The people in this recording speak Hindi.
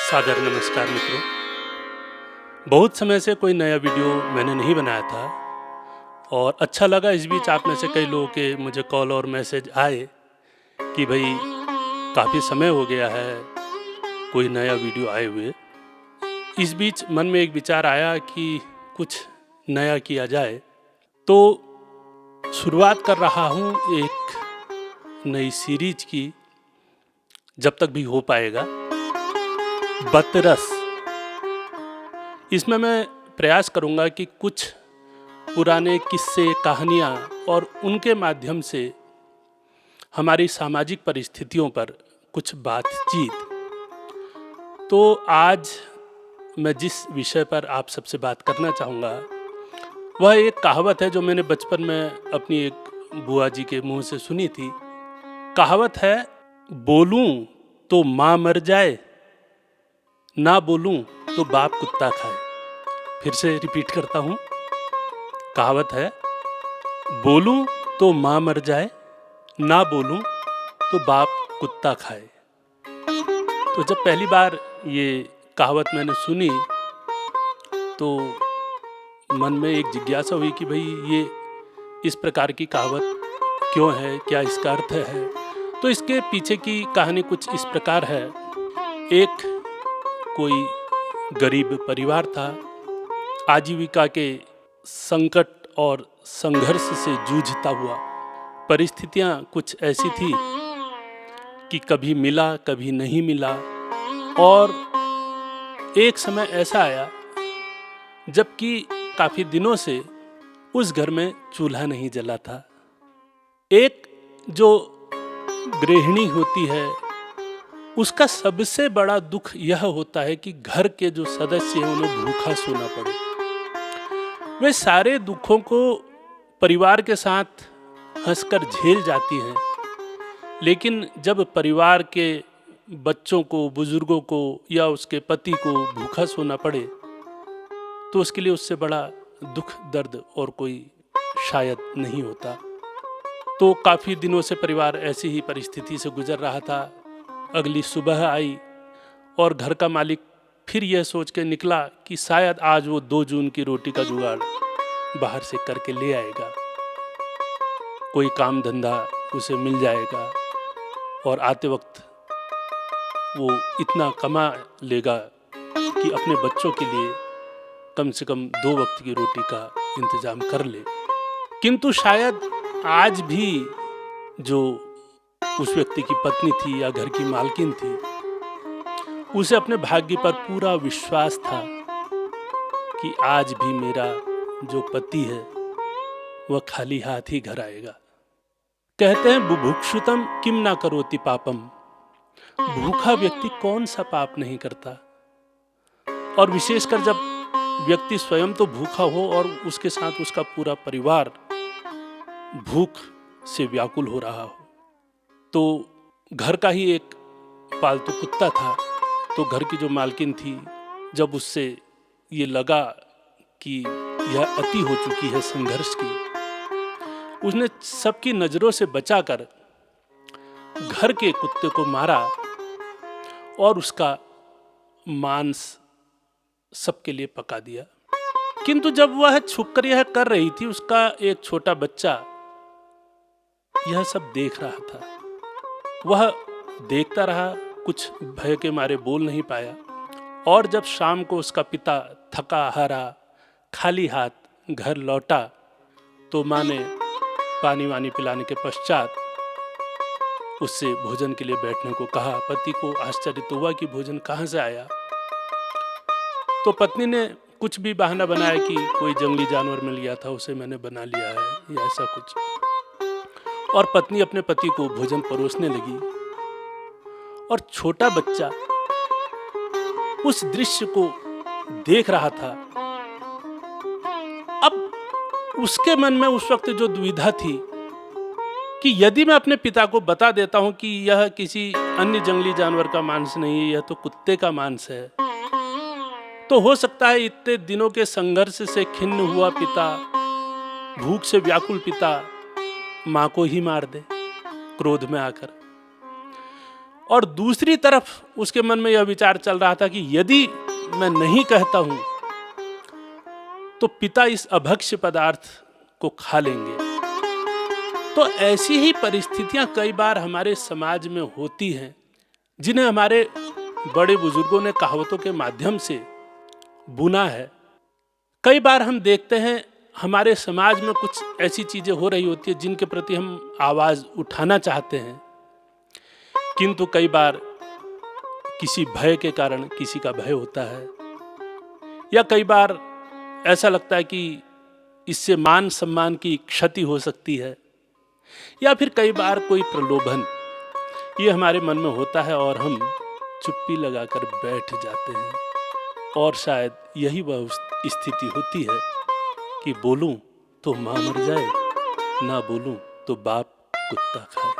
सादर नमस्कार मित्रों। बहुत समय से कोई नया वीडियो मैंने नहीं बनाया था और अच्छा लगा। इस बीच आप में से कई लोगों के मुझे कॉल और मैसेज आए कि भाई काफ़ी समय हो गया है कोई नया वीडियो आए हुए। इस बीच मन में एक विचार आया कि कुछ नया किया जाए, तो शुरुआत कर रहा हूँ एक नई सीरीज की, जब तक भी हो पाएगा। बतरस। इसमें मैं प्रयास करूंगा कि कुछ पुराने किस्से, कहानियाँ और उनके माध्यम से हमारी सामाजिक परिस्थितियों पर कुछ बातचीत। तो आज मैं जिस विषय पर आप सबसे बात करना चाहूँगा वह एक कहावत है जो मैंने बचपन में अपनी एक बुआ जी के मुंह से सुनी थी। कहावत है, बोलूं तो माँ मर जाए, ना बोलूं तो बाप कुत्ता खाए। फिर से रिपीट करता हूं। कहावत है, बोलूं तो माँ मर जाए, ना बोलूं तो बाप कुत्ता खाए। तो जब पहली बार ये कहावत मैंने सुनी तो मन में एक जिज्ञासा हुई कि भाई ये इस प्रकार की कहावत क्यों है, क्या इसका अर्थ है। तो इसके पीछे की कहानी कुछ इस प्रकार है। एक कोई गरीब परिवार था, आजीविका के संकट और संघर्ष से जूझता हुआ। परिस्थितियां कुछ ऐसी थी कि कभी मिला कभी नहीं मिला, और एक समय ऐसा आया जबकि काफी दिनों से उस घर में चूल्हा नहीं जला था। एक जो गृहिणी होती है उसका सबसे बड़ा दुख यह होता है कि घर के जो सदस्य हैं उन्हें भूखा सोना पड़े। वे सारे दुखों को परिवार के साथ हंसकर झेल जाती हैं, लेकिन जब परिवार के बच्चों को, बुजुर्गों को या उसके पति को भूखा सोना पड़े तो उसके लिए उससे बड़ा दुख, दर्द और कोई शायद नहीं होता। तो काफ़ी दिनों से परिवार ऐसी ही परिस्थिति से गुजर रहा था। अगली सुबह आई और घर का मालिक फिर यह सोच के निकला कि शायद आज वो 2 जून की रोटी का जुगाड़ बाहर से करके ले आएगा, कोई काम धंधा उसे मिल जाएगा और आते वक्त वो इतना कमा लेगा कि अपने बच्चों के लिए कम से कम 2 वक्त की रोटी का इंतजाम कर ले। किंतु शायद आज भी जो उस व्यक्ति की पत्नी थी या घर की मालकिन थी, उसे अपने भाग्य पर पूरा विश्वास था कि आज भी मेरा जो पति है वह खाली हाथ ही घर आएगा। कहते हैं, बुभुक्षुतम किम ना करोति पापम। भूखा व्यक्ति कौन सा पाप नहीं करता, और विशेषकर जब व्यक्ति स्वयं तो भूखा हो और उसके साथ उसका पूरा परिवार भूख से व्याकुल हो रहा हो। तो घर का ही एक पालतू कुत्ता था, तो घर की जो मालकिन थी, जब उससे ये लगा कि यह अति हो चुकी है संघर्ष की, उसने सबकी नजरों से बचाकर घर के कुत्ते को मारा और उसका मांस सबके लिए पका दिया। किंतु जब वह छुपकर यह कर रही थी, उसका एक छोटा बच्चा यह सब देख रहा था। वह देखता रहा, कुछ भय के मारे बोल नहीं पाया। और जब शाम को उसका पिता थका हारा खाली हाथ घर लौटा तो माँ ने पानी वानी पिलाने के पश्चात उससे भोजन के लिए बैठने को कहा। पति को आश्चर्य तो हुआ कि भोजन कहाँ से आया। तो पत्नी ने कुछ भी बहाना बनाया कि कोई जंगली जानवर मिल गया था, उसे मैंने बना लिया है या ऐसा कुछ। और पत्नी अपने पति को भोजन परोसने लगी और छोटा बच्चा उस दृश्य को देख रहा था। अब उसके मन में उस वक्त जो दुविधा थी कि यदि मैं अपने पिता को बता देता हूं कि यह किसी अन्य जंगली जानवर का मांस नहीं है, यह तो कुत्ते का मांस है, तो हो सकता है इतने दिनों के संघर्ष से खिन्न हुआ पिता, भूख से व्याकुल पिता मां को ही मार दे क्रोध में आकर। और दूसरी तरफ उसके मन में यह विचार चल रहा था कि यदि मैं नहीं कहता हूं तो पिता इस अभक्ष्य पदार्थ को खा लेंगे। तो ऐसी ही परिस्थितियां कई बार हमारे समाज में होती हैं, जिन्हें हमारे बड़े बुजुर्गों ने कहावतों के माध्यम से बुना है। कई बार हम देखते हैं हमारे समाज में कुछ ऐसी चीजें हो रही होती है जिनके प्रति हम आवाज उठाना चाहते हैं, किंतु कई बार किसी भय के कारण किसी का भय होता है, या कई बार ऐसा लगता है कि इससे मान सम्मान की क्षति हो सकती है, या फिर कई बार कोई प्रलोभन ये हमारे मन में होता है और हम चुप्पी लगाकर बैठ जाते हैं। और शायद यही वह स्थिति होती है कि बोलूं तो मां मर जाए, ना बोलूं तो बाप कुत्ता खाए।